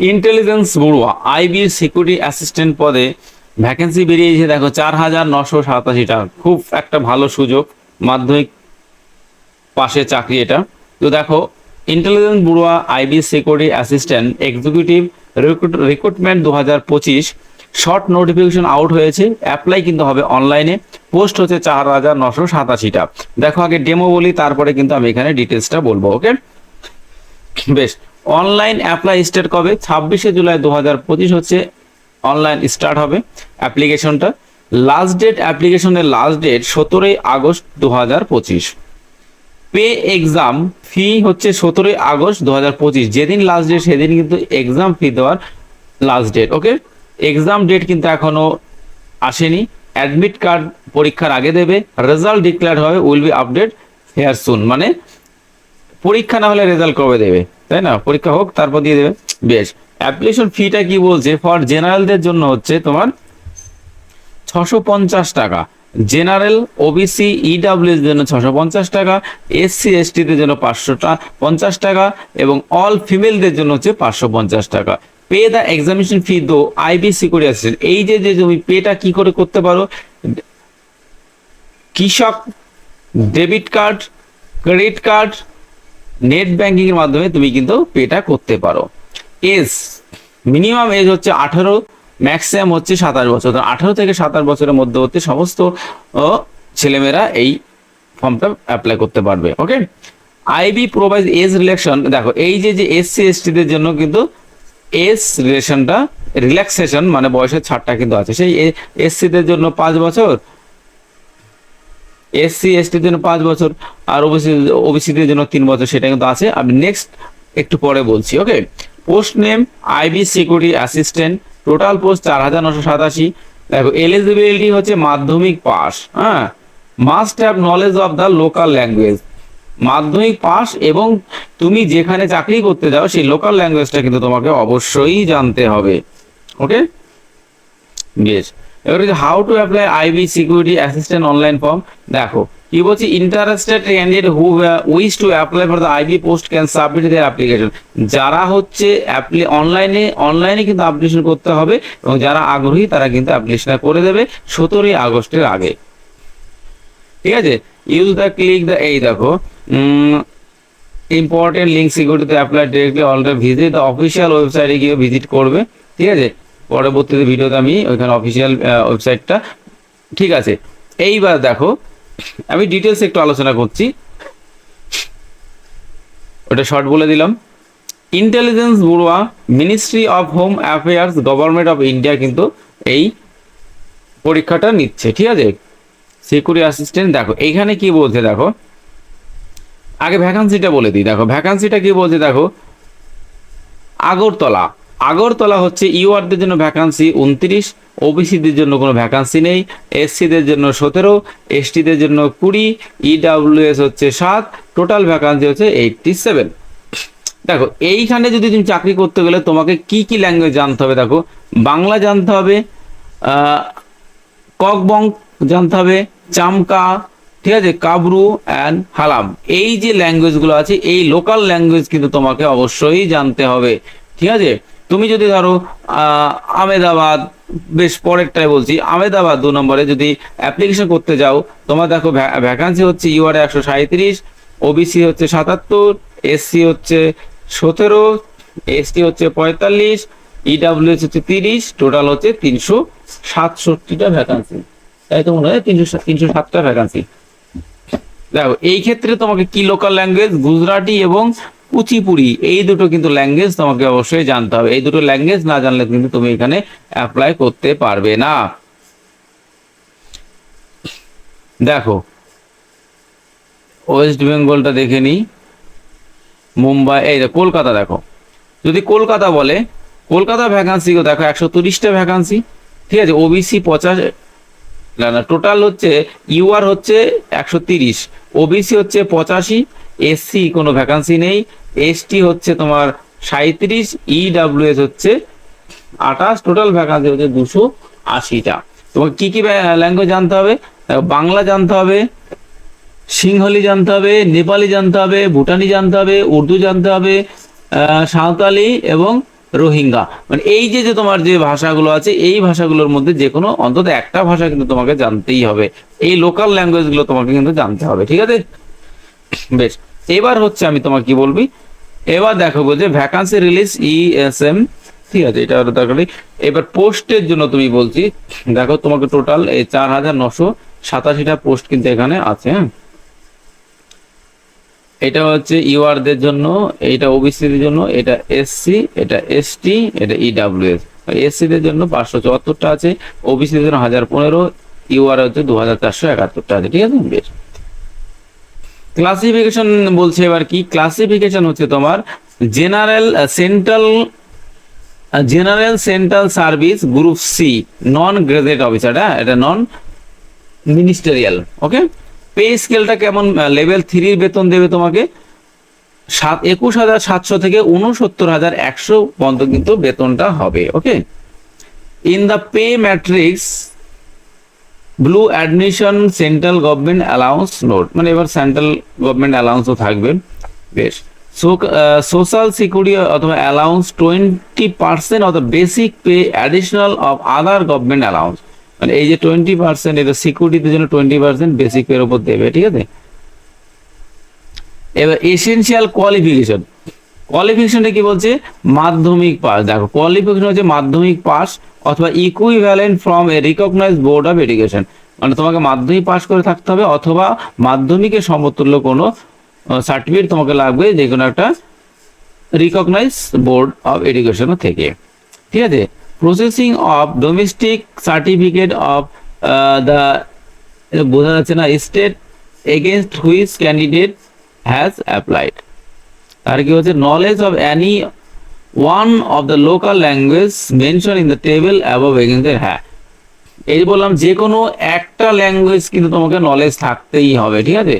Intelligence bureau IB security assistant পদে vacancy বেরিয়েছে দেখো 4,987টা। খুব একটা ভালো সুযোগ, মাধ্যমিক পাশে চাকরি এটা। তো দেখো, intelligence bureau IB security assistant executive recruitment 2025 short notification out হয়েছে। অ্যাপ্লাই কিন্তু হবে অনলাইনে। পোস্ট হচ্ছে 4,987টা। দেখো আগে ডেমো বলি, তারপরে কিন্তু আমি এখানে ডিটেলসটা বলবো। ওকে, বেশ। অনলাইন অ্যাপ্লাই স্টার্ট কবে? 26 জুলাই 2025 হচ্ছে অনলাইন স্টার্ট হবে অ্যাপ্লিকেশনটা। লাস্ট ডেট, অ্যাপ্লিকেশনের last date 17 August 2025। Pay exam fee হচ্ছে 17 আগস্ট 2025, যেদিন লাস্ট ডেট সেদিন কিন্তু এক্সাম ফি দেওয়ার লাস্ট ডেট। ওকে, এক্সাম ডেট কিন্তু এখনো আসেনি। অ্যাডমিট কার্ড পরীক্ষার আগে দেবে। রেজাল্ট ডিক্লেয়ার হবে, উইল বি আপডেট হেয়ার সুন। মানে পরীক্ষা না হলে রেজাল্ট কবে দেবে, তাই না? পরীক্ষা হোক তারপর দিয়ে দেবে। বেশ, অ্যাপ্লিকেশন ফিটা কি বলছে? ফর জেনারেলদের জন্য হচ্ছে তোমার 650 টাকা, জেনারেল ওবিসি ইডাব্লিউ এর জন্য 650 টাকা, এসসি এসটিদের জন্য 550 টাকা এবং অল ফিমেলদের জন্য হচ্ছে 550 টাকা। পে দ্য এক্সামিনেশন ফি দো আইবি সিকিউরিটি অ্যাসিস্ট্যান্ট। এই যে যে তুমি পেটা কি করে করতে পারো? কৃষক debit card, credit card, net banking এর মাধ্যমে তুমি কিন্তু পেটা করতে পারো। এজ, মিনিমাম এজ হচ্ছে 18, ম্যাক্সিমাম হচ্ছে 27 বছর। 18 থেকে 27 বছরের মধ্যবর্তী সমস্ত ছেলেমেয়েরা এই ফর্মটা অ্যাপ্লাই করতে পারবে। ওকে, আইবি প্রোভাইড এজ রিল্যাকশন। দেখো এই যে যে এসসি এসটিদের জন্য কিন্তু এজ রিল্যাক্সেশন মানে বয়সের ছাড়টা কিন্তু আছে। সেই এসসিদের জন্য 5 বছর, এসসি এসটির জন্য 5 বছর, আর ওবিসিদের জন্য 3 বছর, সেটা কিন্তু আছে। আমি নেক্সট একটু পরে বলছি। Okay, post name IB security assistant, total post 4,987। দেখো এলিজিবিলিটি হচ্ছে মাধ্যমিক পাস, হ্যাঁ, must have knowledge of the local language. Madhyamik pass এবং তুমি যেখানে চাকরি করতে যাও সেই লোকাল ল্যাঙ্গুয়েজটা কিন্তু তোমাকে অবশ্যই জানতে হবে। ওকে, বেশ। এবার হচ্ছে how to apply IB security assistant online form. দেখো কি বলছি, interested candidate who wish to apply for the IB post can submit their application. যারা হচ্ছে অনলাইনে কিন্তু অ্যাপ্লিকেশন করতে হবে এবং যারা আগ্রহী তারা কিন্তু অ্যাপ্লিকেশন করে দেবে 17 আগস্টের আগে। ঠিক আছে, ইউজ দ্য ক্লিক দ্য, এই দেখো important link security apply directly already visit the official ওয়েবসাইটে গিয়ে ভিজিট করবে। ঠিক আছে, পরবর্তীতে ভিডিওতে আমি ওইখানে অফিসিয়াল ওয়েবসাইটটা। ঠিক আছে, এইবার দেখো আমি ডিটেলস একটু আলোচনা করছি, ওটা শর্ট বলে দিলাম। Intelligence bureau, ministry of home affairs, government of India কিন্তু এই পরীক্ষাটা নিচ্ছে। ঠিক আছে, সিকিউরিটি অ্যাসিস্ট্যান্ট। দেখো এইখানে কি বলছে, দেখো আগে ভ্যাকান্সিটা বলে দিই। দেখো ভ্যাকান্সিটা কি বলছে, দেখো আগরতলা হচ্ছে ইউআরদের জন্য ভ্যাকান্সি 29, ওবিসিদের জন্য কোনো ভ্যাকান্সি নেই, এসসিদের জন্য 17, এসটিদের জন্য 20, ইডাব্লিউএস হচ্ছে 7, টোটাল ভ্যাকান্সি হচ্ছে 87। দেখো এইখানে যদি তুমি চাকরি করতে গেলে তোমাকে কি কি ল্যাঙ্গুয়েজ জানতে হবে? দেখো বাংলা জানতে হবে, ককবং জানতে হবে, চামকা, ঠিক আছে, কাবরু অ্যান্ড হালাম। এই যে ল্যাঙ্গুয়েজগুলো আছে এই লোকাল ল্যাঙ্গুয়েজ কিন্তু তোমাকে অবশ্যই জানতে হবে। ঠিক আছে, তুমি যদি ধরো আমেদাবাদ, বেশ পরেরটাই বলছি, আমেদাবাদ 2 নম্বরে যদি অ্যাপ্লিকেশন করতে যাও, তোমার দেখো ভ্যাকান্সি হচ্ছে ইউআর 137, ওবিসি হচ্ছে 77, এসসি হচ্ছে 17, এসটি হচ্ছে 45, ইডাব্লিউএস হচ্ছে 30, টোটাল হচ্ছে 367টা ভ্যাকান্সি। তাই তো মনে হয় 307টা ভ্যাকান্সি। দেখো এই ক্ষেত্রে তোমাকে কি লোকাল ল্যাঙ্গুয়েজ, গুজরাটি এবং কুচিপুড়ি, এই দুটো কিন্তু ল্যাঙ্গুয়েজ তোমাকে অবশ্যই জানতে হবে। এই দুটো ল্যাঙ্গুয়েজ না জানলে কিন্তু তুমি এখানে অ্যাপ্লাই করতে পারবে না। দেখো ওয়েস্ট বেঙ্গলটা দেখে নিই, মুম্বাই, এই কলকাতা। দেখো যদি কলকাতা বলে, কলকাতা ভ্যাকান্সি দেখো 130টা ভ্যাকান্সি। ঠিক আছে, ওবিসি 50, না টোটাল হচ্ছে ইউআর হচ্ছে 130, ওবিসি হচ্ছে 85, এসসি কোনো ভ্যাকান্সি নেই, এসটি হচ্ছে তোমার 37, ইডাব্লিউএস হচ্ছে 28, টোটাল ভ্যাকান্সি হচ্ছে 280টা। তোমাকে কি কি ল্যাঙ্গুয়েজ জানতে হবে? বাংলা জানতে হবে, সিংহলি জানতে হবে, নেপালি জানতে হবে, ভুটানি জানতে হবে, উর্দু জানতে হবে, সাঁওতালি এবং রোহিঙ্গা, মানে এই যে যে তোমার যে ভাষাগুলো আছে এই ভাষাগুলোর মধ্যে যে কোনো অন্তত একটা ভাষা কিন্তু তোমাকে জানতেই হবে, এই লোকাল ল্যাঙ্গুয়েজ গুলো তোমাকে কিন্তু জানতে হবে, ঠিক আছে। বেশ, এবার হচ্ছে আমি তোমাকে কি বলবি, এবার দেখো যে ভ্যাকান্সি রিলিজ ইএসএম, ঠিক আছে, এটা আরো দরকার নেই। এবার পোস্টের জন্য তুমি বলছি, দেখো তোমাকে টোটাল এই 4,987টা পোস্ট কিন্তু এখানে আছে, হ্যাঁ। এটা হচ্ছে ইউআরদের জন্য, এটা ওবিসিদের জন্য, এটা এসসি, এটা এসটি, এটা ইডাব্লিউএস। এসসি দের জন্য 574টা আছে, ওবিসি দের জন্য 1015, ইউআর হচ্ছে 2471টা আছে, ঠিক আছে। বেশ, ক্লাসিফিকেশন বলছে এবার কি, ক্লাসিফিকেশন হচ্ছে তোমার general central service group C, non graduate officer, হ্যাঁ, এটা নন মিনিস্টারিয়াল, ওকে। পে স্কেলটা কেমন, লেভেল 3 বেতন দেবে তোমাকে 21,700 থেকে 69,100 পর্যন্ত কিন্তু বেতনটা হবে, okay. In the pay matrix blue admission central government allowance note, মানে এবার সেন্ট্রাল গভর্নমেন্ট অ্যালাউন্সও থাকবে। বেশ, সোশ্যাল সিকিউরিটি অথবা allowance 20% of the basic pay additional of other government allowance, মানে এই যে 20% এটা সিকিউরিটির জন্য 20% বেসিক পের উপর দেবে, ঠিক আছে। এবার এসেনশিয়াল কোয়ালিফিকেশন, কোয়ালিফিকেশনটা কি বলছে, মাধ্যমিক পাস, দেখো কোয়ালিফিকেশন হচ্ছে মাধ্যমিক পাস অথবা equivalent from a recognized board of education, মানে তোমাকে মাধ্যমিক পাস করে থাকতে হবে অথবা মাধ্যমিকের সমতুল্য কোনো সার্টিফিকেট তোমাকে লাগবে যে কোনো একটা রিকগনাইজ বোর্ড অফ এডুকেশন থেকে, ঠিক আছে। Processing of domestic certificate of the, বোঝা যাচ্ছে না, state against which candidate has applied. আর কি হচ্ছে, knowledge of any one of the local language mention in the table above এগেন্সের, হ্যাঁ, এই বললাম যে কোনো একটা ল্যাঙ্গুয়েজ কিন্তু তোমাকে নলেজ থাকতেই হবে, ঠিক আছে,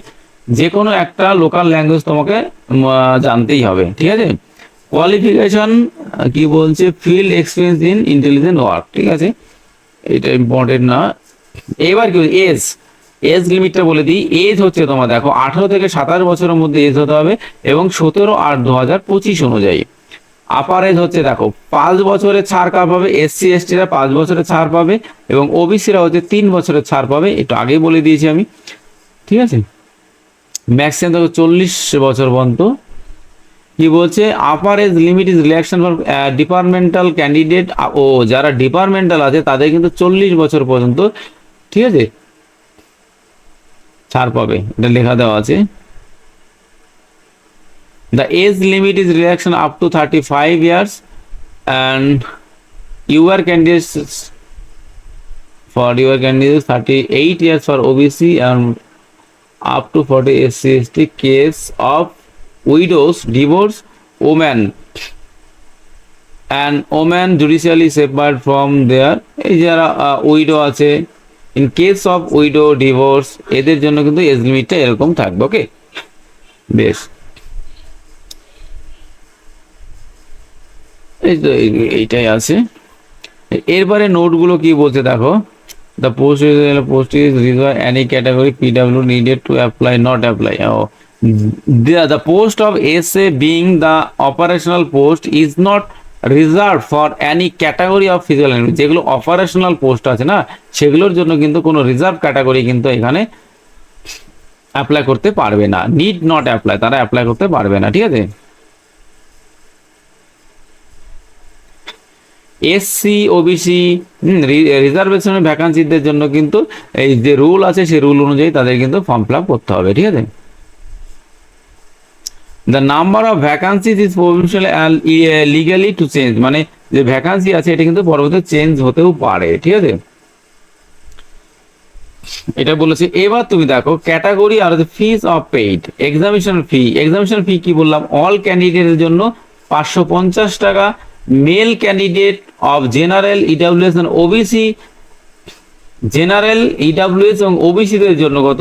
যে কোনো একটা লোকাল ল্যাঙ্গুয়েজ তোমাকে জানতেই হবে, ঠিক আছে। কোয়ালিফিকেশন কি বলছে, field experience in intelligent work, ঠিক আছে, এটা ইম্পর্টেন্ট না। এবার কি এজ, এজ লিমিটটা বলে দিই, এজ হচ্ছে তোমার দেখো 18 থেকে 27 বছরের মধ্যে এজ হতে হবে এবং 17/8/2025 অনুযায়ী। আপার এজ হচ্ছে দেখো 5 বছরের ছাড় কার পাবে, এসসি এসটিরা 5 বছরের ছাড় পাবে এবং ওবিসিরা হচ্ছে 3 বছরের ছাড় পাবে, একটু আগেই বলে দিয়েছি আমি, ঠিক আছে। ম্যাক্সিমাম দেখো 40 বছর পর্যন্ত। কি বলছে, upper age limit is relaxation for departmental candidate, ও যারা ডিপার্টমেন্টাল আছে তাদের কিন্তু 40 বছর পর্যন্ত, ঠিক আছে, ছাড় পাবে, এটা লেখা দেওয়া আছে। The age limit is relaxation up to 35 years and your candidates, for your candidates 38 years for OBC and up to 40 SC ST case of widows, divorce, women and women judicially separate from their, এই যারা widow আছে, in case of widow divorce, এদের জন্য কিন্তু age লিমিটটা এরকম থাকবে, ওকে। বেশ, এই তো এইটাই আছে। এরপরে নোটগুলো কি বলছে দেখো, the post is reserve any category PW needed to apply not apply, the post of SA being the operational post is not reserve for any category of physical, যেগুলো অপারেশনাল পোস্ট আছে না সেগুলোর জন্য কিন্তু কোনো রিজার্ভ ক্যাটাগরি কিন্তু এখানে apply করতে পারবে না, নিড নট অ্যাপ্লাই, তারা অ্যাপ্লাই করতে পারবে না, ঠিক আছে। এসসি ওবিসি রিজার্ভেশনের ভ্যাকান্সিদের জন্য কিন্তু এই যে রুল আছে সেই রুল অনুযায়ী তাদের কিন্তু ফর্ম ফিল আপ করতে হবে, ঠিক আছে। The number of vacancies is provisional legally to change, মানে যে ভ্যাকান্সি আছে এটা কিন্তু পরবর্তীতে চেঞ্জ হতেও পারে, ঠিক আছে, এটা বলেছে। এবার তুমি দেখো ক্যাটাগরি আর fees of paid, examination fee কি বললাম, অল ক্যান্ডিডেটের জন্য 550 টাকা, male candidate of general EWS and OBC, general EWS এবং ওবিসি দের জন্য কত,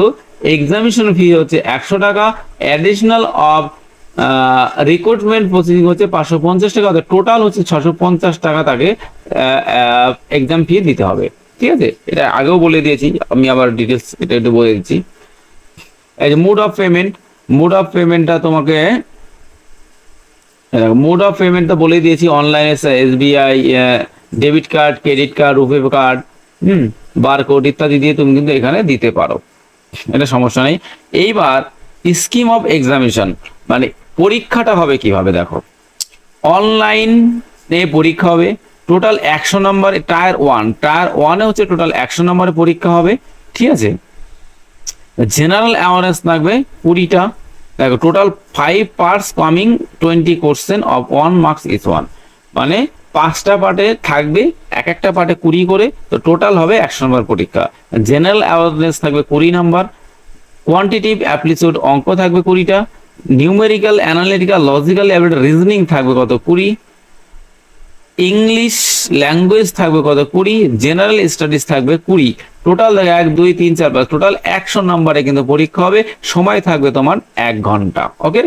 এক্সামিনেশন ফি হচ্ছে 100 টাকা, অ্যাডিশনাল অফ রিক্রুটমেন্ট প্রসিডিং হচ্ছে 550 টাকা, টোটাল হচ্ছে 650 টাকা তাকে এক্সাম ফি দিতে হবে, ঠিক আছে। এটা আগেও বলে দিয়েছি, আমি আবার ডিটেলস এটা একটু বলে দিচ্ছি। এই যে মোড অফ পেমেন্টটা তোমাকে মোড অফ পেমেন্ট তো বলে দিয়েছি, অনলাইনে SBI, debit card, credit card, RuPay card, barcode ইত্যাদি দিয়ে তুমি কিন্তু এখানে দিতে পারো, এটা সমস্যা নেই। এইবার স্কিম অফ এক্সামিনেশন, মানে পরীক্ষাটা হবে কিভাবে দেখো। অনলাইনে পরীক্ষা হবে, টোটাল 100 নম্বর। টায়ার ওয়ানে হচ্ছে টোটাল 100 নম্বরের পরীক্ষা হবে, ঠিক আছে। জেনারেল অ্যাওয়ারনেস থাকবে 20টা, দেখো total 5 parts coming 20 question of 1 marks each one, মানে 5টা পার্টে থাকবে, এক একটা পার্টে 20 করে, তো টোটাল হবে 100 নম্বর পরীক্ষা। জেনারেল অ্যাওয়ারনেস থাকবে 20 নাম্বার, কোয়ান্টিটিভ অ্যাপ্লিটিউড অঙ্ক থাকবে 20টা, numerical, analytical, logical ability, reasoning থাকবে কত 20, ইংলিশ ল্যাঙ্গুয়েজ থাকবে কত 20, জেনারেল স্টাডিজ থাকবে 20। টোটাল 1 2 3 4 5 টোটাল 100 নম্বরে কিন্তু পরীক্ষা হবে, সময় থাকবে তোমার 1 ঘন্টা। ওকে,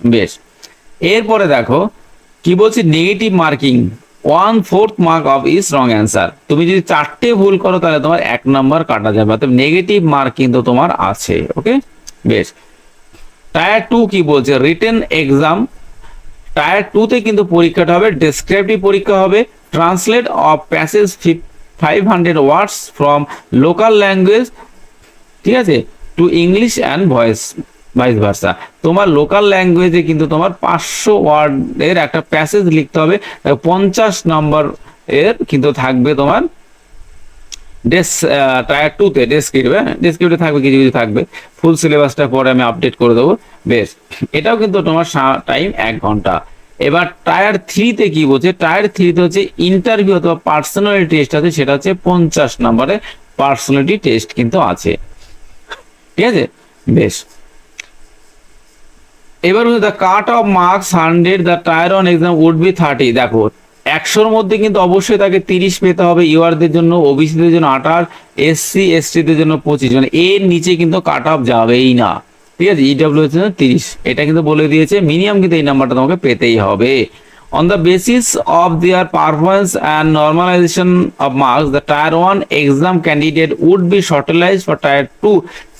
বেশ। এরপরে দেখো কি বলছি, negative marking 1/4 mark of is wrong answer. তুমি যদি 4টে ভুল করো তাহলে তোমার 1 নাম্বার কাটা যাবে, অর্থাৎ নেগেটিভ মার্ক কিন্তু তোমার আছে। ওকে, বেশ। টায়ার 2 কি বলছে, রিটেন এক্সাম। টায়ার 2 তে কিন্তু পরীক্ষাটা হবে ডেসক্রিপটিভ পরীক্ষা হবে, translate of passage 500 words from local language, ঠিক আছে, to English and vice versa. তোমার লোকাল ল্যাঙ্গুয়েজে কিন্তু তোমার 500 ওয়ার্ডের একটা প্যাসেজ লিখতে হবে, 50 নম্বর এর কিন্তু থাকবে তোমার টায়ার 2 তে ডেসক্রিপটিভ থাকবে, কিছু কিছু থাকবে। ফুল সিলেবাসটা পরে আমি আপডেট করে দেবো। বেশ, এটাও কিন্তু তোমার টাইম 1 ঘন্টা। এবার টায়ার 3 তে কি বলছে, টায়ার 3 তে হচ্ছে ইন্টারভিউ অথবা পার্সোনালিটি টেস্ট আছে, সেটা হচ্ছে 50 নম্বরে পার্সোনালিটি টেস্ট কিন্তু আছে, ঠিক আছে। বেশ, এবার হচ্ছে the cut off marks 100, the tier 1 exam would be 30। দেখো 100-র মধ্যে কিন্তু অবশ্যই তাকে 30 পেতে হবে, ইউআরদের জন্য, ওবিসিদের জন্য 28, এসসি এসটিদের জন্য 25, মানে এর নিচে কিন্তু কাট অফ যাবেই না, ঠিক আছে। ইডব্লিউ এর জন্য 30, এটা কিন্তু বলে দিয়েছে, মিনিমাম কিন্তু এই নাম্বারটা তোমাকে পেতেই হবে। On the basis of their performance and normalization of marks, the Tier 1 exam candidate would be shortlisted for Tier 2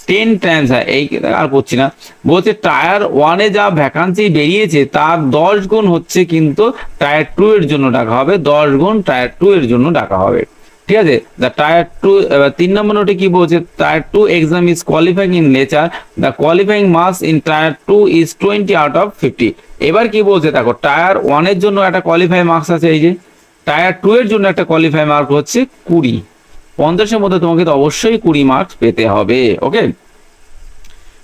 10 times। এই আর পড়ছি না, বলছে টায়ার 1-এ যা ভ্যাকান্সি বেরিয়েছে তার 10 গুণ হচ্ছে কিন্তু টায়ার 2 এর জন্য ডাকা হবে, 10 গুণ টায়ার 2 এর জন্য ডাকা হবে, ঠিক আছে। দ্য টায়ার 2, এবার 3 নম্বর নোটে কি বলছে, tyre 2 exam is qualifying in nature, the qualifying marks in tyre 2 is 20 out of 50। এবার কি বলছে দেখো, টায়ার 1 এর জন্য একটা কোয়ালিফাই মার্কস আছে, এই যে টায়ার 2 এর জন্য একটা কোয়ালিফাই মার্ক হচ্ছে 20, 50-এর মধ্যে তোমাকে তো অবশ্যই 20 মার্কস পেতে হবে। ওকে,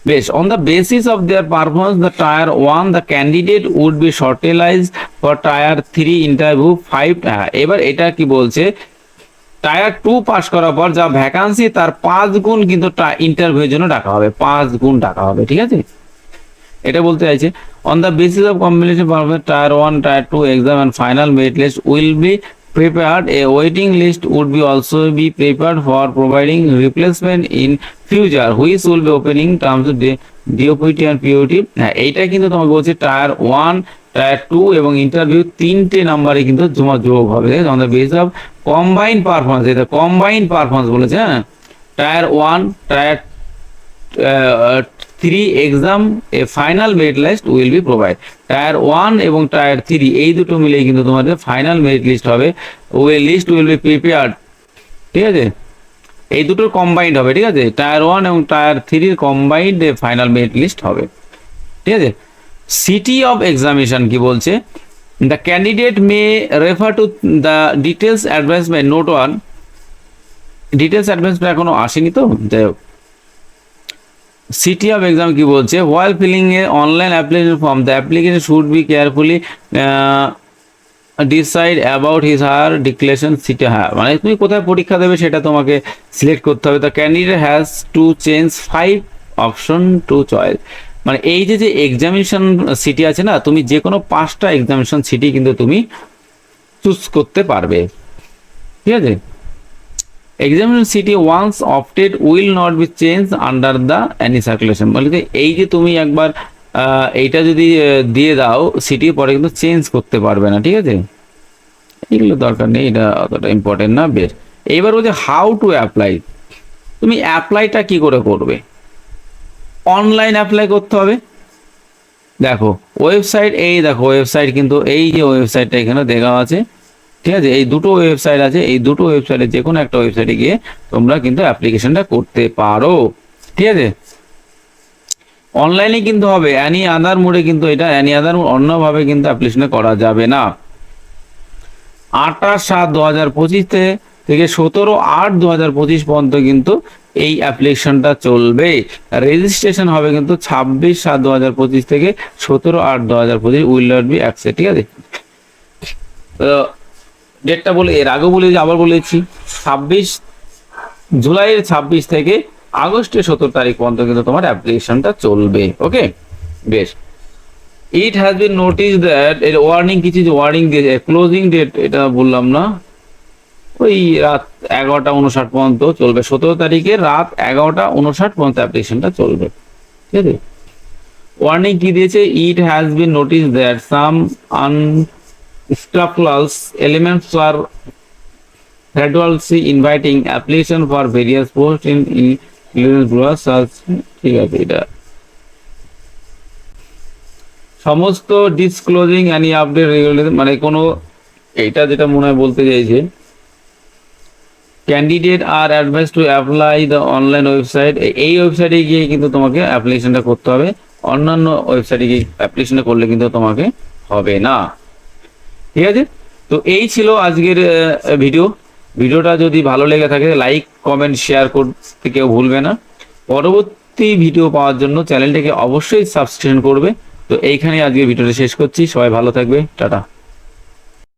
বেশ। On the basis of their performance, the tier 1 the candidate would be shortlisted for tier 3 interview 5। এবার এটা কি বলছে, টায়ার 2 পাস করার পর যা ভ্যাকান্সি তার 5 গুণ কিন্তু ইন্টারভিউর জন্য ডাকা হবে, 5 গুণ ডাকা হবে, ঠিক আছে, এটা বলতে চাইছে। On the basis of combination performance, tyre 1 tyre 2 exam and final merit list will be prepared. A waiting list would be also be prepared for providing replacement in future, which will be opening terms of DOPT and POT। হ্যাঁ, এইটা কিন্তু তোমাকে বলছে tyre 1 tyre 2 এবং interview 3টে নাম্বারে কিন্তু তোমার যোগ হবে on the basis of combined performance. এটা কম্বাইন্ড পারফরমেন্স বলেছে, হ্যাঁ। টায়ার 1 টায়ার 3 এক্সাম এ final merit list will be provide. Tier 1 এবং টায়ার 3 এই দুটো মিলে কিন্তু তোমাদের ফাইনাল মেরিট লিস্ট হবে, লিস্ট উইল বি প্রিপেয়ার্ড, ঠিক আছে। এই দুটোর কম্বাইন্ড হবে, ঠিক আছে, টায়ার 1 এবং টায়ার 3-র কম্বাইন্ড ফাইনাল মেরিট লিস্ট হবে, ঠিক আছে। সিটি অফ এক্সামিনেশন কি বলছে, the candidate may refer to the details advertisement note 1। Details advertisement এখনো আসেনি তো, যাই হোক। সিটি অফ এক্সাম কি বলছে, while filling a online application form the application should be carefully decide about his higher declaration city. হ্যাঁ, মানে তুমি কোথায় পরীক্ষা দেবে সেটা তোমাকে সিলেক্ট করতে হবে। The candidate has to change 5 option to choice, মানে এই যে এক্সামিনেশন সিটি আছে না, তুমি যে কোনো 5টা এক্সামিনেশন সিটি কিন্তু তুমি চুজ করতে পারবে, ঠিক আছে। Examination city once opted will not be change under the any circulation, বলতে এই যে তুমি একবার এইটা যদি দিয়ে দাও সিটি, পরে কিন্তু চেঞ্জ করতে পারবে না, ঠিক আছে। এগুলো দরকার নেই, এটা অতটা ইম্পর্টেন্ট না। বেশ, এইবার বলছে হাউ টু অ্যাপ্লাই। তুমি অ্যাপ্লাইটা কি করে করবে, অনলাইন অ্যাপ্লাই করতে হবে। দেখো ওয়েবসাইট, এই দেখো ওয়েবসাইট, কিন্তু এই যে ওয়েবসাইটটা এখানে দেখা আছে, ঠিক আছে, এই দুটো ওয়েবসাইট আছে, এই দুটো ওয়েবসাইটে যে কোনো একটা ওয়েবসাইটে গিয়ে তোমরা কিন্তু অ্যাপ্লিকেশনটা করতে পারো, ঠিক আছে। অনলাইনে কিন্তু হবে, অ্যানি আদার মোডে কিন্তু এটা অ্যানি আদার অন্যভাবে কিন্তু অ্যাপ্লিকেশনটা করা যাবে না। 28/7/2025 থেকে 17/8/2025 পর্যন্ত কিন্তু এই অ্যাপ্লিকেশনটা চলবে। রেজিস্ট্রেশন হবে কিন্তু 26/7/2025 থেকে 17/8/2025, উইল নট বি অ্যাকসেপ্ট, ঠিক আছে। তো ডেটটা বলে এর আগেও বলেছি, আবার বলেছি, জুলাইয়ের 26 থেকে আগস্টের 17 তারিখ পর্যন্ত কিন্তু তোমার অ্যাপ্লিকেশনটা চলবে। ওকে, বেশ। It has been notice that, এর ওয়ার্নিং কিছু ওয়ার্নিং দিয়েছে। ক্লোজিং ডেট এটা বললাম না, ওই রাত 11টা 59 পর্যন্ত চলবে, 17 তারিখে রাত 11টা 59 পর্যন্ত অ্যাপ্লিকেশনটা চলবে, ঠিক আছে। ওয়ার্নিং কি দিয়েছে? It has been notice that some unscrupulous elements are gradually inviting application for various posts in ঠিক আছে। এটা সমস্ত ডিসক্লোজিং এনি আপডেট রেগুলেশন, মানে কোনো, এইটা যেটা মনে হয় বলতে চাইছে, candidate are advice to apply the online website, এই ওয়েবসাইটে গিয়ে কিন্তু তোমাকে অ্যাপ্লিকেশনটা করতে হবে, অন্যান্য ওয়েবসাইটে গিয়ে অ্যাপ্লিকেশনটা করলে কিন্তু তোমাকে হবে না, ঠিক আছে। তো এই ছিল আজকের ভিডিওটা যদি ভালো লেগে থাকে লাইক কমেন্ট শেয়ার করতে কেউ ভুলবে না। পরবর্তী ভিডিও পাওয়ার জন্য চ্যানেলটাকে অবশ্যই সাবস্ক্রাইব করবে। তো এইখানে আজকে ভিডিওটা শেষ করছি, সবাই ভালো থাকবে, টাটা।